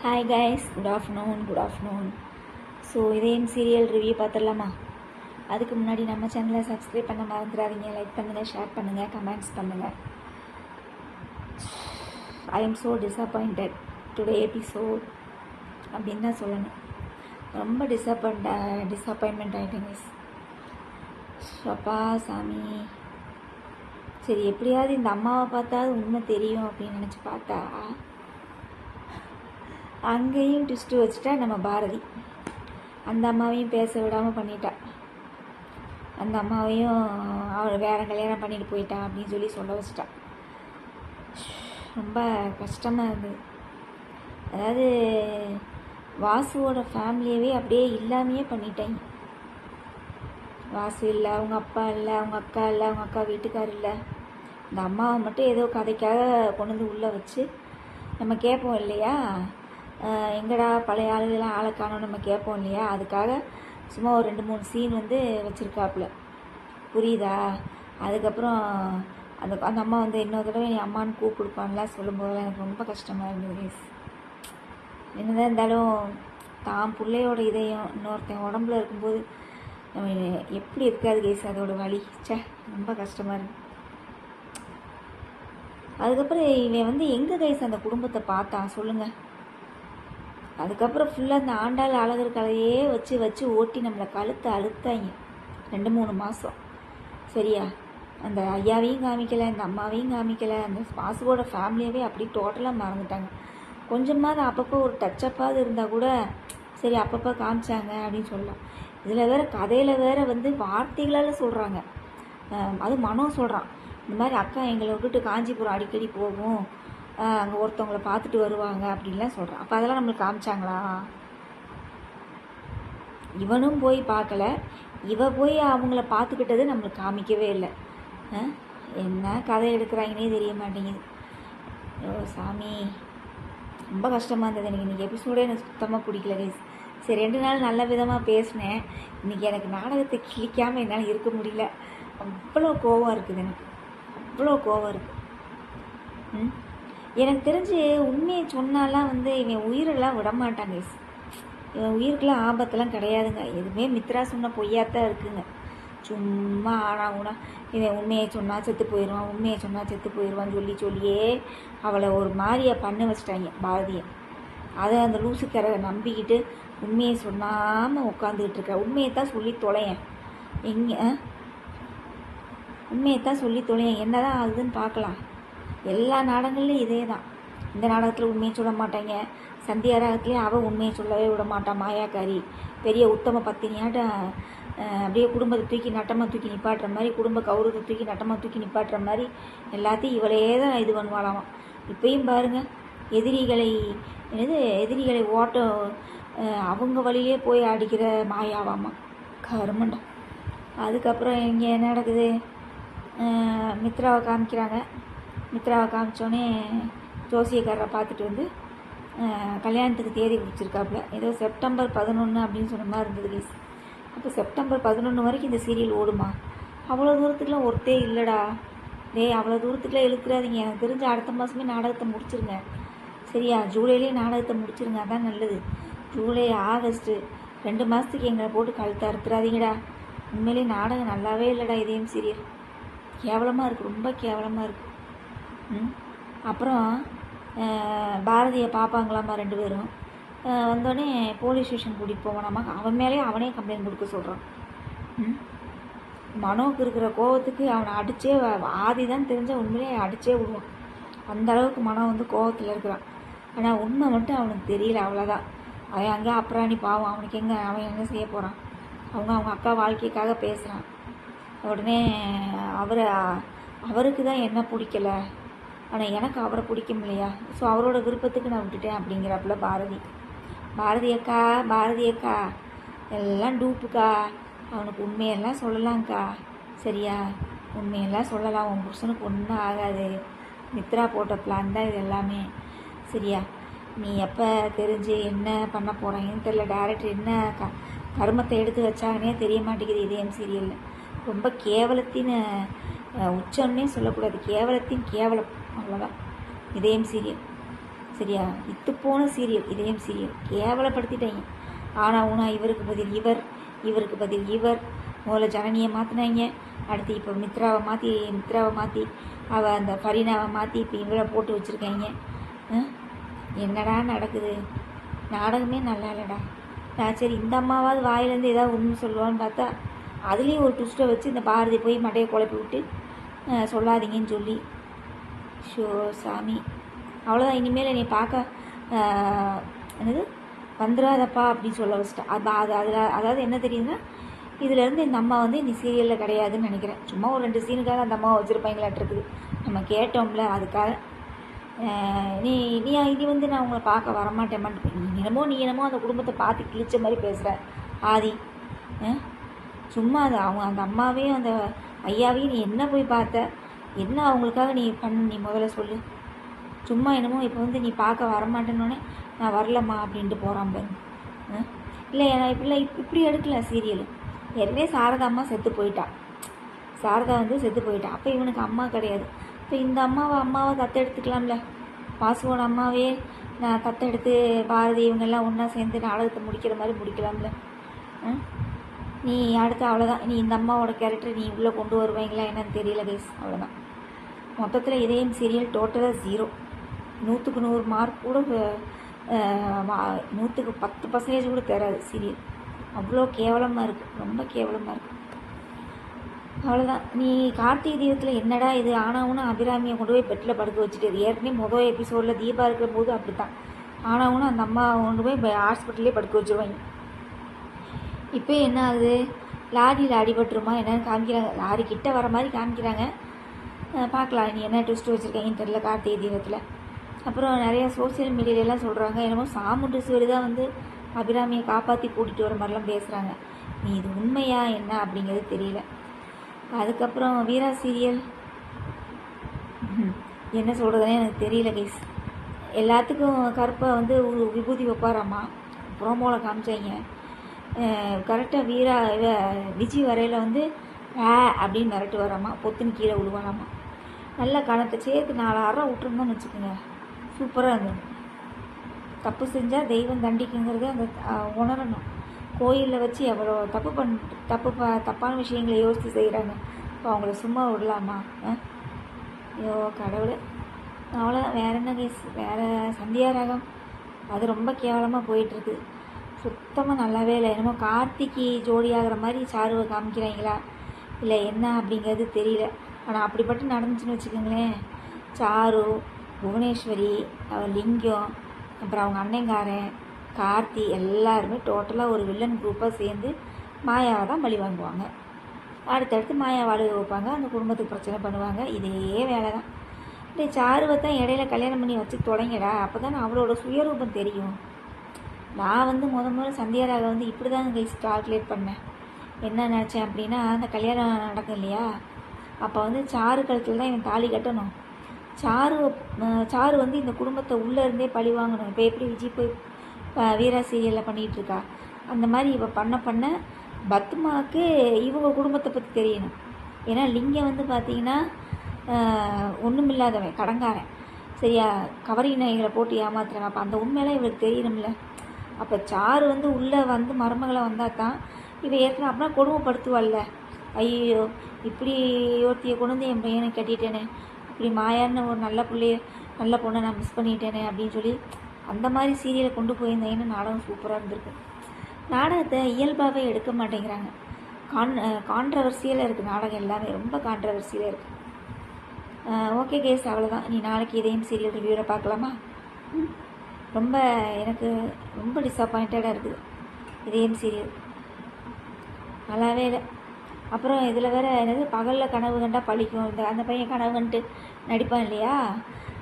Hi guys, good afternoon. So இதயம் serial review பார்த்துடலாமா? அதுக்கு முன்னாடி நம்ம சேனலை சப்ஸ்கிரைப் பண்ண மறந்துடாதீங்க. லைக் பண்ணுங்கள், ஷேர் பண்ணுங்கள், கமெண்ட்ஸ் பண்ணுங்கள். I am so disappointed today episode அப்படின்னு தான் சொல்லணும். ரொம்ப டிஸப்பாயின்மெண்ட் ஆகிட்டேன் கைஸ். அப்பா சாமி, சரி எப்படியாவது இந்த அம்மாவை பார்த்தாது உண்மை தெரியும் அப்படின்னு நினச்சி பார்த்தா அங்கேயும் ட்விஸ்ட்டு வச்சுட்டா நம்ம பாரதி. அந்த அம்மாவையும் பேச விடாமல் பண்ணிட்டா. அந்த அம்மாவையும் அவள் வேறு கல்யாணம் பண்ணிட்டு போயிட்டா அப்படின்னு சொல்லி சொல்ல வச்சிட்டா. ரொம்ப கஷ்டமாக இருந்தது. அதாவது வாசுவோட ஃபேமிலியவே அப்படியே இல்லாமையே பண்ணிட்டாங்க. வாசு இல்லை, அவங்க அப்பா இல்லை, அவங்க அக்கா இல்லை, அவங்க அக்கா வீட்டுக்கார் இல்லை. இந்த அம்மாவை மட்டும் ஏதோ கதைக்காக கொண்டு வந்து உள்ளே வச்சு நம்ம கேட்போம் இல்லையா, எங்கடா பழைய ஆளுகளாம் ஆளை காணோம் நம்ம கேட்போம் இல்லையா, அதுக்காக சும்மா ஒரு 2-3 சீன் வந்து வச்சுருக்காப்புல, புரியுதா? அதுக்கப்புறம் அந்த அம்மா வந்து இன்னொரு தடவை என் அம்மான்னு கூப்பிடுப்பான்லாம் சொல்லும்போதெல்லாம் எனக்கு ரொம்ப கஷ்டமாக இருந்தது கேஸ். என்னதான் இருந்தாலும் தான் பிள்ளையோட இதயம் இன்னொருத்தன் உடம்புல இருக்கும்போது எப்படி இருக்காது கேஸ், அதோட வலி ரொம்ப கஷ்டமாக இருக்கு. அதுக்கப்புறம் இவன் வந்து எங்கே கைஸ் அந்த குடும்பத்தை பார்த்தான் சொல்லுங்கள்? அதுக்கப்புறம் ஃபுல்லாக அந்த ஆண்டாள் அழகர் கலையே வச்சு ஓட்டி நம்மளை கழுத்தை அழுத்தாங்க 2-3 மாதம். சரியா? அந்த ஐயாவையும் காமிக்கலை, இந்த அம்மாவையும் காமிக்கலை, அந்த வாசுவோட ஃபேமிலியவே அப்படி டோட்டலாக மறந்துட்டாங்க. கொஞ்சமாவது அப்பப்போ ஒரு டச்சப்பாவது இருந்தால் கூட சரி அப்பப்போ காமிச்சாங்க அப்படின்னு சொல்லலாம். இதில் வேறு கதையில் வேறு வந்து வார்த்தைகளால் சொல்கிறாங்க. அது மனம் சொல்கிறான், இந்த மாதிரி அக்கா எங்களை விட்டுட்டு காஞ்சிபுரம் அடிக்கடி போகும், அங்கே ஒருத்தவங்களை பார்த்துட்டு வருவாங்க அப்படின்லாம் சொல்கிறான். அப்போ அதெல்லாம் நம்மளுக்கு காமிச்சாங்களா? இவனும் போய் பார்க்கல, இவ போய் அவங்கள பார்த்துக்கிட்டது நம்மளுக்கு காமிக்கவே இல்லை. என்ன கதை எடுக்கிறாங்கன்னே தெரிய மாட்டேங்குது. ஓ சாமி, ரொம்ப கஷ்டமாக இருந்தது எனக்கு. இன்றைக்கி எபிசோடே எனக்கு சுத்தமாக பிடிக்கல கைஸ். சரி 2 நாள் நல்ல விதமாக பேசினேன். இன்றைக்கி எனக்கு நாடகத்தை கிழிக்காமல் என்னால் இருக்க முடியல. அவ்வளோ கோவம் இருக்குது எனக்கு, அவ்வளோ கோவம் இருக்குது. எனக்கு தெரிஞ்சு உண்மையை சொன்னாலாம் வந்து இவன் உயிரெல்லாம் விடமாட்டாங்க. இவன் உயிருக்கெல்லாம் ஆபத்தெல்லாம் கிடையாதுங்க. எதுவுமே மித்ரா சொன்ன பொய்யாத்தான் இருக்குங்க. சும்மா ஆனா இவன் உண்மையை சொன்னால் செத்து போயிடுவான், உண்மையை சொன்னால் செத்து போயிடுவான்னு சொல்லியே அவளை ஒரு மாதிரியை பண்ண வச்சிட்டாங்க பாரதியை. அதை அந்த லூசுக்கரை நம்பிக்கிட்டு உண்மையை சொன்னாமல் உட்காந்துக்கிட்டு இருக்க. உண்மையை தான் சொல்லி தொலையேன், உண்மையை தான் சொல்லி தொலையேன், என்ன தான் ஆகுதுன்னு பார்க்கலாம். எல்லா நாடகங்கள்லையும் இதே தான். இந்த நாடகத்தில் உண்மையை சொல்ல மாட்டாங்க, சந்தியா ராகத்துலேயும் அவள் உண்மையை சொல்லவே விட மாட்டான். மாயாக்காரி பெரிய உத்தம பத்தினியாட்ட அப்படியே குடும்பத்தை தூக்கி நட்டமாக தூக்கி நிப்பாட்டுற மாதிரி, குடும்ப கௌரவத்தை தூக்கி நட்டமாக தூக்கி நிப்பாட்டுற மாதிரி எல்லாத்தையும் இவளே தான் இது பண்ணுவாளாம். இப்பயும் பாருங்கள், எதிரிகளை ஓட்ட அவங்க வழியிலே போய் அடிக்கிற மாயாவாமா கருமண்டம். அதுக்கப்புறம் இங்கே என்ன நடக்குது, மித்ராவை காமிக்கிறாங்க. மித்ராவை காமிச்சோடனே ஜோசியக்காரரை பார்த்துட்டு வந்து கல்யாணத்துக்கு தேதி பிடிச்சிருக்காப்புல. ஏதோ செப்டம்பர் 11 அப்படின்னு சொன்ன மாதிரி இருந்தது கேஸ். அப்போ செப்டம்பர் 11 வரைக்கும் இந்த சீரியல் ஓடுமா? அவ்வளோ தூரத்துக்குலாம் ஒருத்தே இல்லைடா. அவ்வளோ தூரத்துக்குலாம் இழுக்கிறாதீங்க. எனக்கு தெரிஞ்ச அடுத்த மாதமே நாடகத்தை முடிச்சிருங்க. சரியா? ஜூலையிலே நாடகத்தை முடிச்சிருங்க, அதான் நல்லது. ஜூலை, ஆகஸ்ட்டு 2 மாதத்துக்கு எங்களை போட்டு கழுத்தை அறுத்துறாதீங்கடா. உண்மையிலே நாடகம் நல்லாவே இல்லைடா. இதயம் சீரியல் கேவலமாக இருக்குது, ரொம்ப கேவலமாக இருக்குது. அப்புறம் பாரதியை பார்ப்பாங்களாம்மா 2 பேரும். வந்தோடனே போலீஸ் ஸ்டேஷன் கூட்டிகிட்டு போவானாமா. அவன் மேலே அவனே கம்ப்ளைண்ட் கொடுக்க சொல்கிறான். மனோவுக்கு இருக்கிற கோவத்துக்கு அவனை அடித்தே ஆதி தான் தெரிஞ்ச உண்மையிலே அடித்தே விடுவான். அந்த அளவுக்கு மனம் வந்து கோவத்தில் இருக்கிறான். ஆனால் உண்மை மட்டும் அவனுக்கு தெரியல, அவ்வளோதான். அவன் அங்கே அப்புறாணி பாவம், அவனுக்கு அவன் என்ன செய்ய போகிறான்? அவங்க அக்கா வாழ்க்கைக்காக பேசுகிறான். உடனே அவருக்கு தான் என்ன பிடிக்கல, ஆனால் எனக்கு அவரை பிடிக்கும் இல்லையா, ஸோ அவரோட விருப்பத்துக்கு நான் விட்டுட்டேன் அப்படிங்கிறப்பல பாரதி அக்கா எல்லாம் டூப்புக்கா. அவனுக்கு உண்மையெல்லாம் சொல்லலாம்க்கா. சரியா? உண்மையெல்லாம் சொல்லலாம். உன் புருஷனுக்கு ஒன்றும் ஆகாது. மித்ரா போட்ட பிளான் தான் இது எல்லாமே. சரியா? நீ எப்போ தெரிஞ்சு என்ன பண்ண போகிறாங்கன்னு தெரியல. டேரக்டர் என்ன கருமத்தை எடுத்து வச்சாங்கன்னே தெரிய மாட்டேங்குது இதயம் சீரியலில். ரொம்ப கேவலத்தின் உச்சம்னே சொல்லக்கூடாது, கேவலத்தின் கேவலம், அவ்வளோதான் இதயம் சீரியல். சரியா? இத்துப்போன சீரியல் இதயம் சீரியல் கேவலப்படுத்திட்டாங்க. ஆனால் ஊனா இவருக்கு பதில் இவர், இவருக்கு பதில் இவர். முதல்ல ஜனனியை மாற்றினாங்க, அடுத்து இப்போ மித்ராவை மாற்றி அவள் அந்த ஃபரீனாவை மாற்றி இப்போ இவரை போட்டு வச்சுருக்காங்க. என்னடா நடக்குது? நாடகமே நல்லா இல்லைடா. நான் சரி இந்த அம்மாவாவது வாயிலேருந்து ஏதாவது உண்மை சொல்லுவான்னு பார்த்தா அதுலேயும் ஒரு ட்விஸ்ட்டை வச்சு இந்த பாரதி போய் மட்டையை குழப்பி விட்டு சொல்லாதீங்கன்னு சொல்லி. ஷோ சாமி, அவ்வளோதான். இனிமேல் என்னை பார்க்க என்னது வந்துடாதப்பா அப்படின்னு சொல்ல வச்சிட்டா. அதாவது என்ன தெரியுதுன்னா, இதுலேருந்து இந்த அம்மா வந்து இந்த சீரியலில் கிடையாதுன்னு நினைக்கிறேன். சும்மா ஒரு 2 சீனுக்காக அந்த அம்மாவை வச்சுருப்பாங்களாட்டு இருக்குது. நம்ம கேட்டோம்ல, அதுக்காக. நீ வந்து நான் உங்களை பார்க்க வரமாட்டேன்மான்னு நீ என்னமோ அந்த குடும்பத்தை பார்த்து கிழிச்ச மாதிரி பேசுகிற ஆதி. சும்மா அந்த அம்மாவையும் அந்த ஐயாவையும் நீ என்ன போய் பார்த்த? என்ன அவங்களுக்காக நீ முதல்ல சொல்லு. சும்மா என்னமோ இப்போ வந்து நீ பார்க்க வரமாட்டேன்னொன்னே நான் வரலம்மா அப்படின்ட்டு போகிறான் பாரு. இல்லை நான் இப்படி எடுக்கல சீரியல். ஏற்கனவே சாரதா அம்மா செத்து போயிட்டா. சாரதா வந்து செத்து போயிட்டா. அப்போ இவனுக்கு அம்மா கிடையாது. இப்போ இந்த அம்மாவை தத்தெடுத்துக்கலாம்ல. வாசுவோட அம்மாவே நான் தத்தெடுத்து பாரதி இவங்கெல்லாம் ஒன்றா சேர்ந்து நாடகத்தை முடிக்கிற மாதிரி முடிக்கலாம்ல. நீ அடுத்து அவ்வளோதான். நீ இந்த அம்மாவோட கேரக்டர் நீ உள்ளே கொண்டு வருவாங்களா என்னன்னு தெரியல கைஸ். அவ்வளோதான். மொத்தத்தில் இதயம் சீரியல் டோட்டலாக 0. 100க்கு 100 மார்க் கூட 100க்கு 10% கூட தராது சீரியல். அவ்வளோ கேவலமாக இருக்குது, ரொம்ப கேவலமாக இருக்குது. அவ்வளோதான். நீ கார்த்திகை தீபத்தில் என்னடா இது ஆனாவுன்னு அபிராமியை கொண்டு போய் பெட்டில் படுக்க வச்சுட்டு, ஏற்கனவே முதல் எபிசோடில் தீபா இருக்கிற போது அப்படி தான் ஆனாவுன்னு அந்த அம்மா கொண்டு போய் ஹாஸ்பிட்டல்லே படுக்க வச்சுருவாங்க. இப்போ என்ன ஆகுது? லாரியில் அடிபட்டுருமா என்னென்னு காமிக்கிறாங்க. லாரி கிட்ட வர மாதிரி காமிக்கிறாங்க. பார்க்கலாம் நீ என்ன ட்விஸ்ட் வச்சுருக்கீங்கன்னு தெரியல கார்த்திகை தீபத்தில். அப்புறம் நிறையா சோசியல் மீடியாலெலாம் சொல்கிறாங்க என்னமோ சாமுண்டீஸ்வரி தான் வந்து அபிராமியை காப்பாற்றி கூட்டிகிட்டு வர மாதிரிலாம் பேசுகிறாங்க. நீ இது உண்மையா என்ன அப்படிங்கிறது தெரியல. அதுக்கப்புறம் வீரா சீரியல் என்ன சொல்கிறதுனே எனக்கு தெரியல கைஸ். எல்லாத்துக்கும் கருப்பை வந்து ஒரு விபூதி வைப்பாராம்மா, ப்ரோமோவில் காமிச்சாங்க. கரெக்டாக விஜி வரையில் வந்து அப்படின்னு மிரட்டு வராமா, பொத்துன்னு கீழே விழுவாராமா. நல்ல கணத்தை சேர்த்து 4 அரை விட்டுருந்தோன்னு வச்சுக்கோங்க, சூப்பராக இருந்தது. தப்பு செஞ்சால் தெய்வம் தண்டிக்குங்கிறத அந்த உணரணும். கோயிலில் வச்சு எவ்வளோ தப்பான விஷயங்களை யோசித்து செய்கிறாங்க. இப்போ அவங்கள சும்மா விடலாமா? ஐயோ கடவுளே. அவ்வளோதான். வேறு என்ன கேஸ்? வேறு சந்தியா ராகம் அது ரொம்ப கேவலமாக போயிட்டுருக்கு. சுத்தமாக நல்லாவே இல்லை. என்னமோ கார்த்திக்கு ஜோடியாகிற மாதிரி சாருவை காமிக்கிறாங்களா இல்லை என்ன அப்படிங்கிறது தெரியல. ஆனால் அப்படிப்பட்டு நடந்துச்சுன்னு வச்சுக்கோங்களேன், சாரு, புவனேஸ்வரி, லிங்கம், அப்புறம் அவங்க அண்ணங்காரன் கார்த்தி எல்லாருமே டோட்டலாக ஒரு வில்லன் குரூப்பாக சேர்ந்து மாயாவை தான் பழி வாங்குவாங்க. அடுத்தடுத்து மாயாவை அழுக வைப்பாங்க, அந்த குடும்பத்துக்கு பிரச்சனை பண்ணுவாங்க. இதே வேலை தான். இந்த சாருவை தான் இடையில கல்யாணம் பண்ணி வச்சு தொடங்கடா, அப்போ தான் அவளோட சுயரூபம் தெரியும். நான் வந்து முதல்ல சந்தியாராக வந்து இப்படி தான் கைஸ் கால்குலேட் பண்ணேன். என்ன நினச்சேன் அப்படின்னா, அந்த கல்யாணம் நடக்கும் இல்லையா, அப்போ வந்து சாரு கழுத்தில் தான் இவன் தாலி கட்டணும். சாரு வந்து இந்த குடும்பத்தை உள்ளே இருந்தே பழி வாங்கணும். இப்போ எப்படி விஜய் போய் வீரா சீரியலில் பண்ணிகிட்ருக்கா, அந்த மாதிரி இவ பண்ண பத்மாவுக்கு இவங்க குடும்பத்தை பற்றி தெரியணும். ஏன்னா லிங்கம் வந்து பார்த்திங்கன்னா ஒன்றுமில்லாதவன், கடங்காரன், சரியா, கவரி நாய்களை போட்டு ஏமாத்துறவன். அப்போ அந்த உண்மையெல்லாம் இவளுக்கு தெரியணும்ல. அப்போ சாரு வந்து உள்ளே வந்து மருமகளை வந்தால் தான் இவன் ஏற்கனவே அப்படின்னா கொடுமைப்படுத்துவாள்ல. ஐயோ இப்படி ஒருத்தியை கொண்டு வந்து என் பையனை கட்டிட்டேனே, இப்படி மாயான்னு ஒரு நல்ல பொண்ணை நான் மிஸ் பண்ணிட்டேனே அப்படின்னு சொல்லி அந்த மாதிரி சீரியலை கொண்டு போயிருந்தீங்கன்னா நாடகம் சூப்பராக இருந்திருக்கு. நாடகத்தை இயல்பாகவே எடுக்க மாட்டேங்கிறாங்க. கான்ட்ரவர்சியலாக இருக்குது நாடகம், எல்லாமே ரொம்ப கான்ட்ரவர்சியலாக இருக்குது. ஓகே கேஸ், அவ்வளோதான். நீ நாளைக்கு இதயம் சீரியல் ரிவ்யூவில் பார்க்கலாமா? எனக்கு ரொம்ப டிஸப்பாயிண்டடாக இருக்குது இதயம் சீரியல், நல்லாவே இல்லை. அப்புறம் இதில் வேறு என்னது பகலில் கனவு கண்டா பழிக்கும். அந்த பையன் கனவு கண்டுட்டு நடிப்பான் இல்லையா,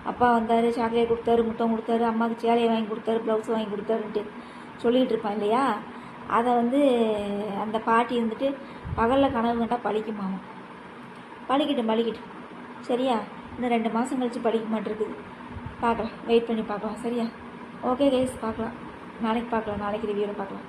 அப்பா வந்தார், சாக்லேட் கொடுத்தாரு, முத்தம் கொடுத்தாரு, அம்மாவுக்கு சேலையை வாங்கி கொடுத்தாரு, ப்ளவுஸ் வாங்கி கொடுத்தாருன்ட்டு சொல்லிகிட்டு இருப்பான் இல்லையா. அதை வந்து அந்த பாட்டி இருந்துட்டு பகலில் கனவு கண்டா பழிக்குமாமா. பழிக்கட்டும் சரியா. இன்னும் 2 மாதம் கழித்து படிக்க மாட்டேருக்குது. பார்க்கலாம், வெயிட் பண்ணி பார்க்கலாம் சரியா. ஓகே கைஸ், பார்க்கலாம், நாளைக்கு ரிவ்யூவில் பார்க்கலாம்.